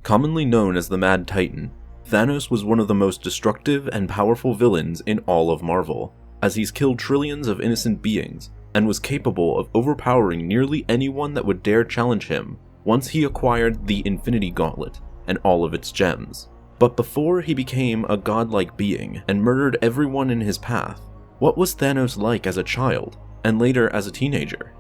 Commonly known as the Mad Titan, Thanos was one of the most destructive and powerful villains in all of Marvel, as he's killed trillions of innocent beings and was capable of overpowering nearly anyone that would dare challenge him once he acquired the Infinity Gauntlet and all of its gems. But before he became a godlike being and murdered everyone in his path, what was Thanos like as a child and later as a teenager?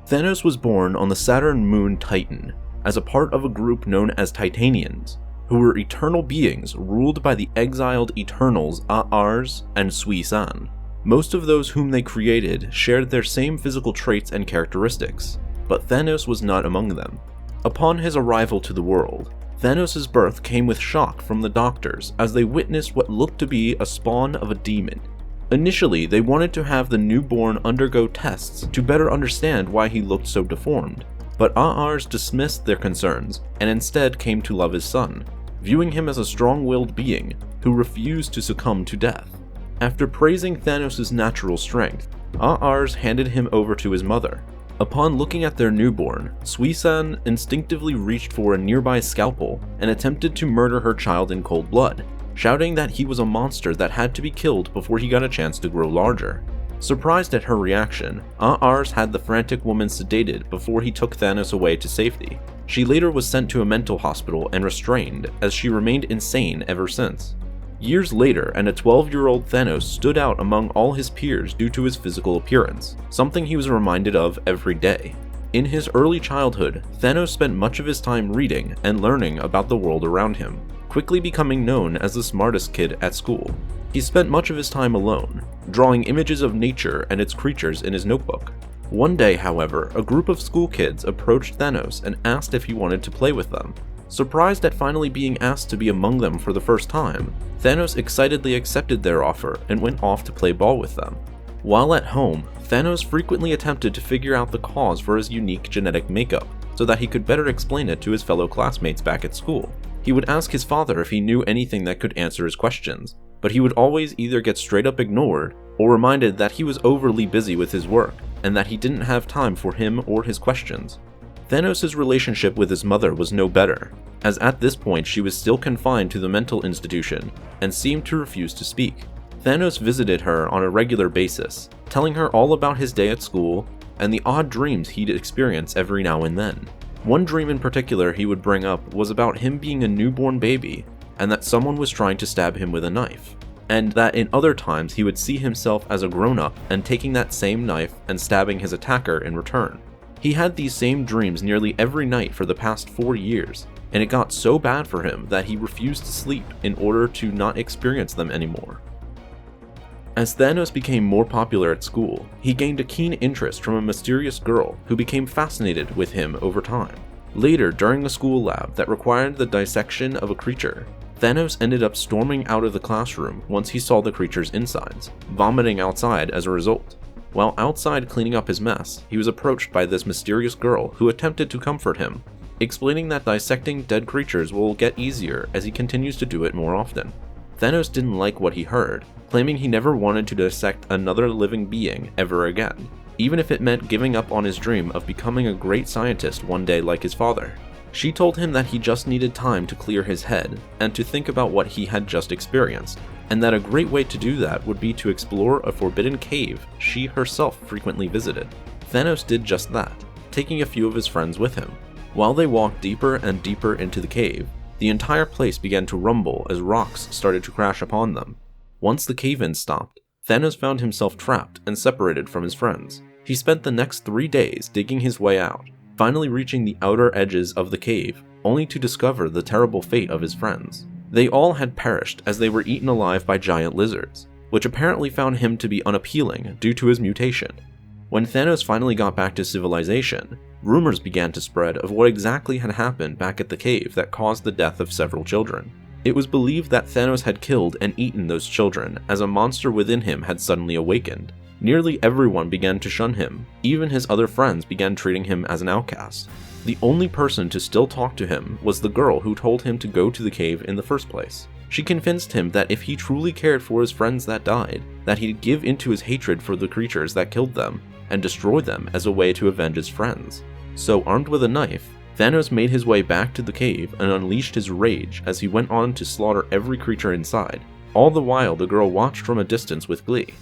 Thanos was born on the Saturn moon Titan as a part of a group known as Titanians, who were eternal beings ruled by the exiled Eternals A'ars and Sui-San. Most of those whom they created shared their same physical traits and characteristics, but Thanos was not among them. Upon his arrival to the world, Thanos' birth came with shock from the doctors as they witnessed what looked to be a spawn of a demon. Initially, they wanted to have the newborn undergo tests to better understand why he looked so deformed, but A'ars dismissed their concerns and instead came to love his son, viewing him as a strong-willed being who refused to succumb to death. After praising Thanos' natural strength, A'ars handed him over to his mother. Upon looking at their newborn, Sui-San instinctively reached for a nearby scalpel and attempted to murder her child in cold blood, shouting that he was a monster that had to be killed before he got a chance to grow larger. Surprised at her reaction, A'ars had the frantic woman sedated before he took Thanos away to safety. She later was sent to a mental hospital and restrained, as she remained insane ever since. Years later, and a 12-year-old Thanos stood out among all his peers due to his physical appearance, something he was reminded of every day. In his early childhood, Thanos spent much of his time reading and learning about the world around him, quickly becoming known as the smartest kid at school. He spent much of his time alone, drawing images of nature and its creatures in his notebook. One day, however, a group of school kids approached Thanos and asked if he wanted to play with them. Surprised at finally being asked to be among them for the first time, Thanos excitedly accepted their offer and went off to play ball with them. While at home, Thanos frequently attempted to figure out the cause for his unique genetic makeup, so that he could better explain it to his fellow classmates back at school. He would ask his father if he knew anything that could answer his questions, but he would always either get straight up ignored or reminded that he was overly busy with his work and that he didn't have time for him or his questions. Thanos' relationship with his mother was no better, as at this point she was still confined to the mental institution and seemed to refuse to speak. Thanos visited her on a regular basis, telling her all about his day at school and the odd dreams he'd experience every now and then. One dream in particular he would bring up was about him being a newborn baby and that someone was trying to stab him with a knife, and that in other times he would see himself as a grown-up and taking that same knife and stabbing his attacker in return. He had these same dreams nearly every night for the past 4 years, and it got so bad for him that he refused to sleep in order to not experience them anymore. As Thanos became more popular at school, he gained a keen interest from a mysterious girl who became fascinated with him over time. Later, during a school lab that required the dissection of a creature, Thanos ended up storming out of the classroom once he saw the creature's insides, vomiting outside as a result. While outside cleaning up his mess, he was approached by this mysterious girl who attempted to comfort him, explaining that dissecting dead creatures will get easier as he continues to do it more often. Thanos didn't like what he heard, claiming he never wanted to dissect another living being ever again, even if it meant giving up on his dream of becoming a great scientist one day like his father. She told him that he just needed time to clear his head and to think about what he had just experienced, and that a great way to do that would be to explore a forbidden cave she herself frequently visited. Thanos did just that, taking a few of his friends with him. While they walked deeper and deeper into the cave, the entire place began to rumble as rocks started to crash upon them. Once the cave-in stopped, Thanos found himself trapped and separated from his friends. He spent the next 3 days digging his way out, finally reaching the outer edges of the cave, only to discover the terrible fate of his friends. They all had perished as they were eaten alive by giant lizards, which apparently found him to be unappealing due to his mutation. When Thanos finally got back to civilization, rumors began to spread of what exactly had happened back at the cave that caused the death of several children. It was believed that Thanos had killed and eaten those children as a monster within him had suddenly awakened. Nearly everyone began to shun him, even his other friends began treating him as an outcast. The only person to still talk to him was the girl who told him to go to the cave in the first place. She convinced him that if he truly cared for his friends that died, that he'd give into his hatred for the creatures that killed them, and destroy them as a way to avenge his friends. So armed with a knife, Thanos made his way back to the cave and unleashed his rage as he went on to slaughter every creature inside. All the while, the girl watched from a distance with glee.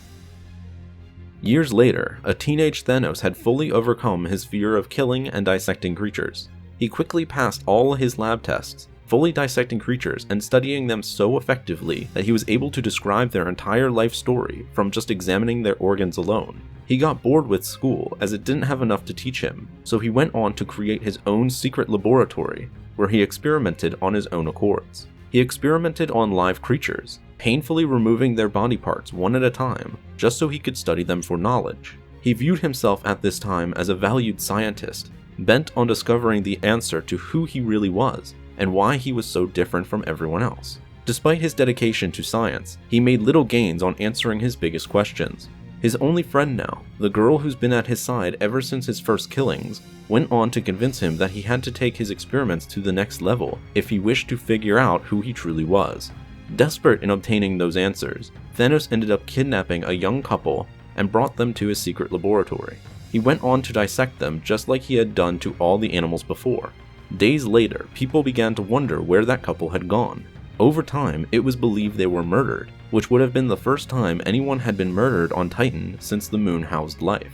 Years later, a teenage Thanos had fully overcome his fear of killing and dissecting creatures. He quickly passed all his lab tests, fully dissecting creatures and studying them so effectively that he was able to describe their entire life story from just examining their organs alone. He got bored with school as it didn't have enough to teach him, so he went on to create his own secret laboratory where he experimented on his own accords. He experimented on live creatures, painfully removing their body parts one at a time just so he could study them for knowledge. He viewed himself at this time as a valued scientist, bent on discovering the answer to who he really was and why he was so different from everyone else. Despite his dedication to science, he made little gains on answering his biggest questions. His only friend now, the girl who's been at his side ever since his first killings, went on to convince him that he had to take his experiments to the next level if he wished to figure out who he truly was. Desperate in obtaining those answers, Thanos ended up kidnapping a young couple and brought them to his secret laboratory. He went on to dissect them just like he had done to all the animals before. Days later, people began to wonder where that couple had gone. Over time, it was believed they were murdered, which would have been the first time anyone had been murdered on Titan since the moon housed life.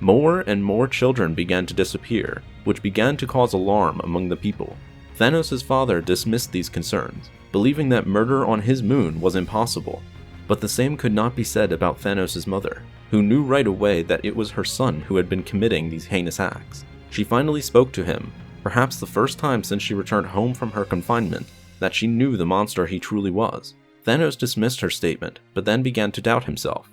More and more children began to disappear, which began to cause alarm among the people. Thanos' father dismissed these concerns, believing that murder on his moon was impossible. But the same could not be said about Thanos' mother, who knew right away that it was her son who had been committing these heinous acts. She finally spoke to him, perhaps the first time since she returned home from her confinement, that she knew the monster he truly was. Thanos dismissed her statement, but then began to doubt himself.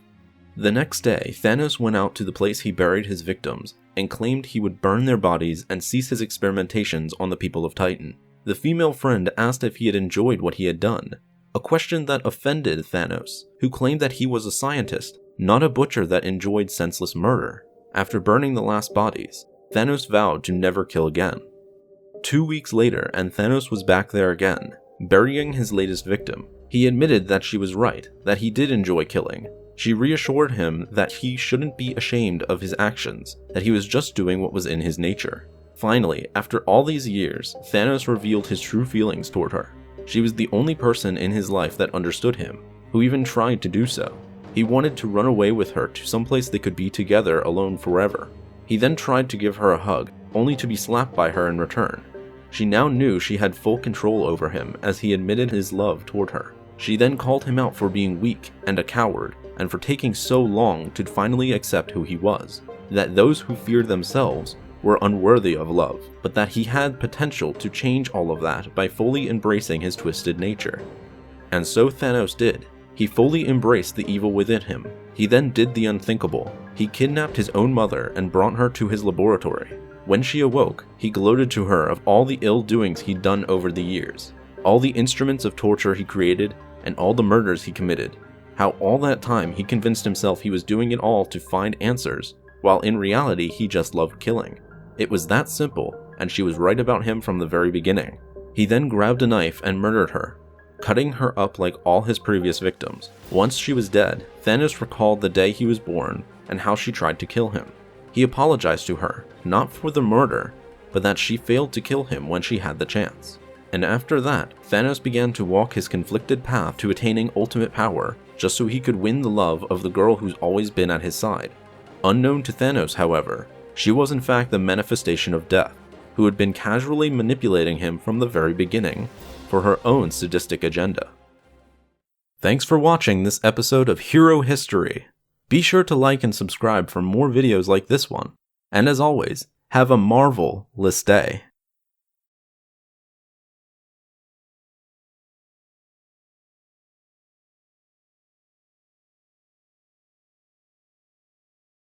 The next day, Thanos went out to the place he buried his victims, and claimed he would burn their bodies and cease his experimentations on the people of Titan. The female friend asked if he had enjoyed what he had done, a question that offended Thanos, who claimed that he was a scientist, not a butcher that enjoyed senseless murder. After burning the last bodies, Thanos vowed to never kill again. 2 weeks later, and Thanos was back there again, burying his latest victim. He admitted that she was right, that he did enjoy killing. She reassured him that he shouldn't be ashamed of his actions, that he was just doing what was in his nature. Finally, after all these years, Thanos revealed his true feelings toward her. She was the only person in his life that understood him, who even tried to do so. He wanted to run away with her to someplace they could be together alone forever. He then tried to give her a hug, only to be slapped by her in return. She now knew she had full control over him as he admitted his love toward her. She then called him out for being weak and a coward, and for taking so long to finally accept who he was. That those who feared themselves were unworthy of love, but that he had potential to change all of that by fully embracing his twisted nature. And so Thanos did. He fully embraced the evil within him. He then did the unthinkable. He kidnapped his own mother and brought her to his laboratory. When she awoke, he gloated to her of all the ill doings he'd done over the years, all the instruments of torture he created, and all the murders he committed. How all that time he convinced himself he was doing it all to find answers, while in reality he just loved killing. It was that simple, and she was right about him from the very beginning. He then grabbed a knife and murdered her, cutting her up like all his previous victims. Once she was dead, Thanos recalled the day he was born and how she tried to kill him. He apologized to her, not for the murder, but that she failed to kill him when she had the chance. And after that, Thanos began to walk his conflicted path to attaining ultimate power, just so he could win the love of the girl who's always been at his side. Unknown to Thanos, however, she was in fact the manifestation of Death, who had been casually manipulating him from the very beginning for her own sadistic agenda. Thanks for watching this episode of Hero History. Be sure to like and subscribe for more videos like this one. And as always, have a marvelous day.